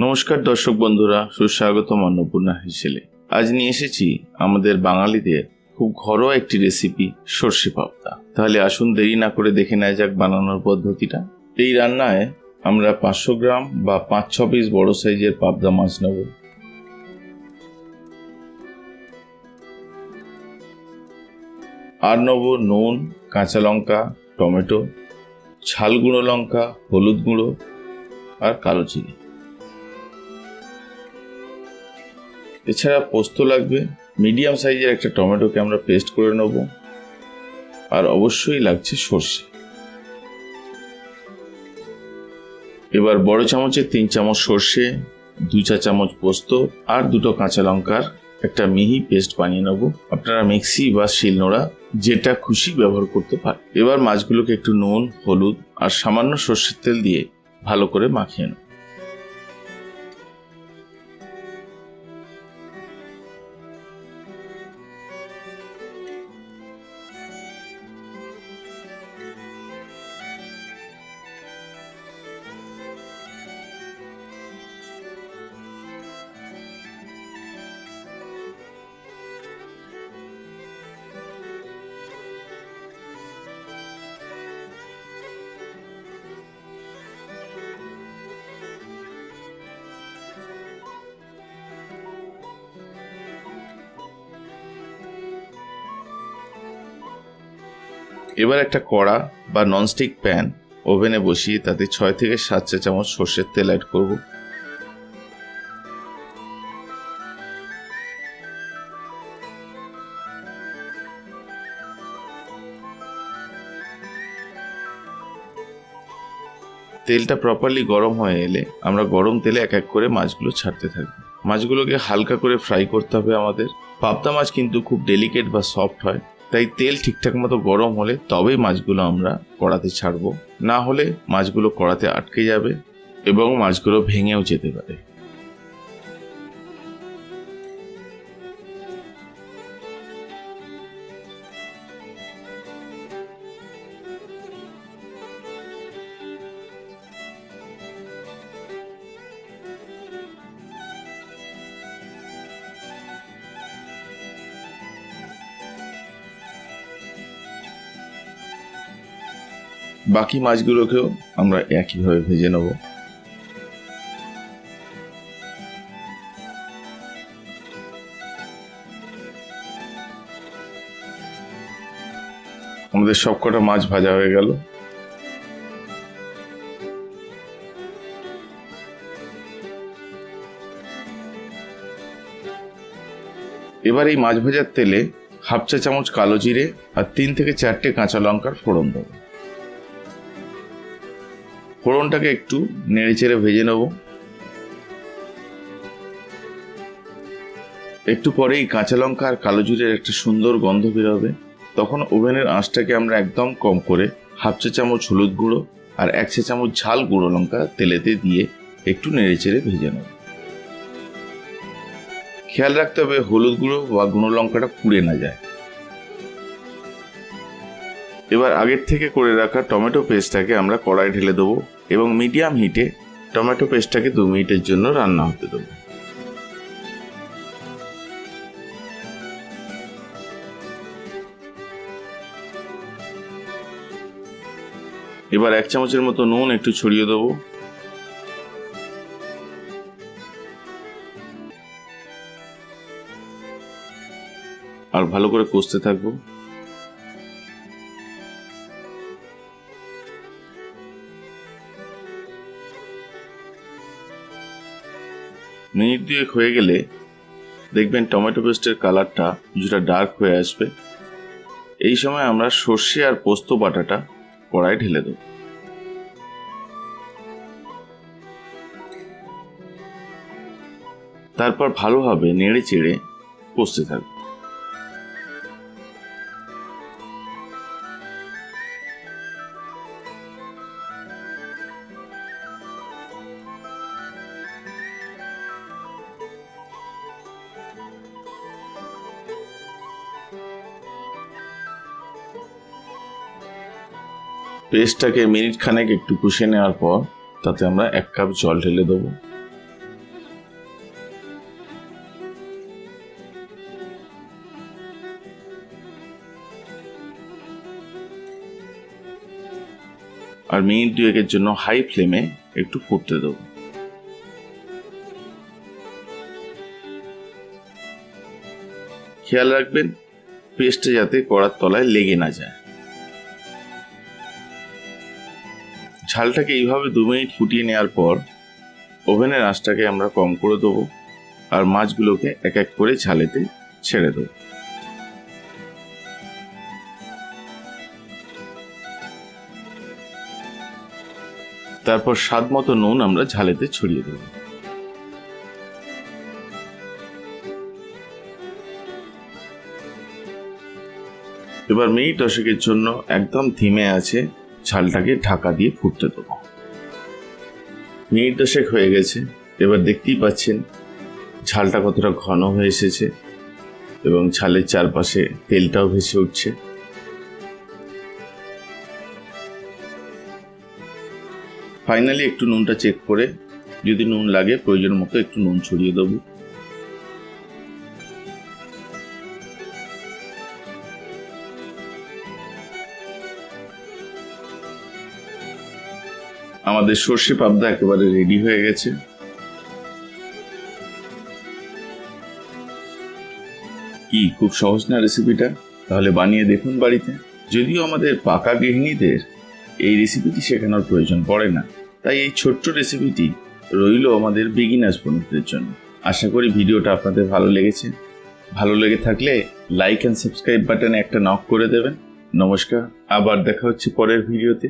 নমস্কার দর্শক বন্ধুরা, সুস্বাগতম অন্নপূর্ণা হেসেলে। আজ নিয়ে এসেছি আমাদের বাঙালিদের খুব ঘরোয়া একটি রেসিপি, সর্ষে পাবদা। তাহলে আসুন দেরি না করে দেখে নেওয়া যাক বানানোর পদ্ধতিটা। এই রান্নায় আমরা 500 গ্রাম বা 5-6 পিস বড় সাইজের পাবদা মাছ নেব। আর নেব নুন, কাঁচা লঙ্কা, টমেটো, ঝাল গুঁড়ো লঙ্কা, হলুদ গুঁড়ো আর কালো জিরে। এছাড়া পোস্ত লাগবে। মিডিয়াম সাইজের একটা টমেটোকে আমরা পেস্ট করে নেব। আর অবশ্যই লাগছে সর্ষে। এবার বড় চামচে 3 চামচ সর্ষে, 2 চা চামচ পোস্ত আর 2টো কাঁচা লঙ্কার একটা মিহি পেস্ট বানিয়ে নেব। আপনারা মিক্সি বা শিলনোড়া যেটা খুশি ব্যবহার করতে পারেন। এবার মাছগুলোকে একটু নুন, হলুদ আর সামান্য সর্ষের তেল দিয়ে ভালো করে মাখিয়ে নেব। এবার একটা কড়া বা ননস্টিক প্যান ওভেনে বসিয়ে তাতে 6 থেকে 7 চা চামচ সর্ষের তেল অ্যাড করব। তেলটা প্রপারলি গরম হয়ে এলে আমরা গরম তেলে এক এক করে মাছগুলো ছাড়তে থাকবো। মাছগুলোকে হালকা করে ফ্রাই করতে হবে আমাদের। পাবদা মাছ কিন্তু খুব ডেলিকেট বা সফট হয়, তাই তেল ঠিকঠাক মতো গরম হলে তবেই মাছগুলো আমরা কড়াতে ছাড়বো। না হলে মাছগুলো কড়াতে আটকে যাবে এবং মাছগুলো ভেঙেও যেতে পারে। বাকি মাছগুলোকেও আমরা একইভাবে ভেজে নেব। আমাদের সবকটা মাছ ভাজা হয়ে গেল। এবার এই মাছ ভাজার তেলে 1/2 চা চামচ কালো জিরে আর 3 থেকে 4টে কাঁচা লঙ্কার ফোড়ন দেবো। ফোড়নটাকে একটু নেড়েচেড়ে ভেজে নেব। একটু পরেই কাঁচা লঙ্কা আর কালো জিরের একটা সুন্দর গন্ধ বেরোবে। তখন ওভেনের আঁচটাকে আমরা একদম কম করে 1/2 চা চামচ হলুদ গুঁড়ো আর 1 চা চামচ ঝাল গুঁড়ো লঙ্কা তেলেতে দিয়ে একটু নেড়েচেড়ে ভেজে নেব। খেয়াল রাখতে হবে হলুদ গুঁড়ো বা গুঁড়ো লঙ্কাটা পুড়ে না যায়। এবার আগের থেকে করে রাখা টমেটো পেস্টটাকে আমরা কড়াই ঢেলে দেবো এবং মিডিয়াম হিটে টমেটো পেস্টটাকে 2 মিনিটের জন্য রান্না হতে দেবো। এবার 1 চামচের মতো নুন একটু ছড়িয়ে দেবো। আর ভালো করে কষতে থাকবো। মিনিট 2 হয়ে গেলে দেখবেন টমেটো পেস্টের কালারটা কিছুটা ডার্ক হয়ে আসবে। এই সময় আমরা সর্ষে আর পোস্ত বাটাটা কড়াই ঢেলে দেব। তারপর ভালোভাবে নেড়ে চেড়ে কষতে থাকবো। পেস্টটাকে মিনিট খানেক একটু কষিয়ে নেওয়ার পর তাতে আমরা 1 কাপ জল ঢেলে দেবো। আর মিনিট 2 জন্য হাই ফ্লেমে একটু ফুটতে দেবো। খেয়াল রাখবেন পেস্টটা যাতে কড়ার তলায় লেগে না যায়। ঝালটাকে এইভাবে 2 মিনিট ফুটিয়ে নেওয়ার পর ওভেনের আঁচটাকে আমরা কম করে দেবো আর মাছগুলোকে এক এক করে ঝালেতে ছেড়ে দেবো। তারপর স্বাদ মতো নুন আমরা ঝালেতে ছড়িয়ে দেবো। এবার মিনিট 10 জন্য একদম ধিমে আছে ঝালটাকে ঢাকা দিয়ে ফুটতে দেবো। মিনিট 10 হয়ে গেছে। এবার দেখতেই পাচ্ছেন ঝালটা কতটা ঘন হয়ে এসেছে এবং ঝালের চারপাশে তেলটাও ভেসে উঠছে। ফাইনালি একটু নুনটা চেক করে যদি নুন লাগে প্রয়োজন মতো একটু নুন ছড়িয়ে দেবো। আমাদের সর্ষে পাবদা একেবারে রেডি হয়ে গেছে। কি খুব সহজ না রেসিপিটা? তাহলে বানিয়ে দেখুন বাড়িতে। যদিও আমাদের পাকা গৃহিণীদের এই রেসিপিটি শেখানোর প্রয়োজন পড়ে না, তাই এই ছোট্ট রেসিপিটি রইল আমাদের বিগিনার্স বন্ধুদের জন্য। আশা করি ভিডিওটা আপনাদের ভালো লেগেছে। ভালো লেগে থাকলে লাইক অ্যান্ড সাবস্ক্রাইব বাটনে একটা নক করে দেবেন। নমস্কার, আবার দেখা হচ্ছে পরের ভিডিওতে।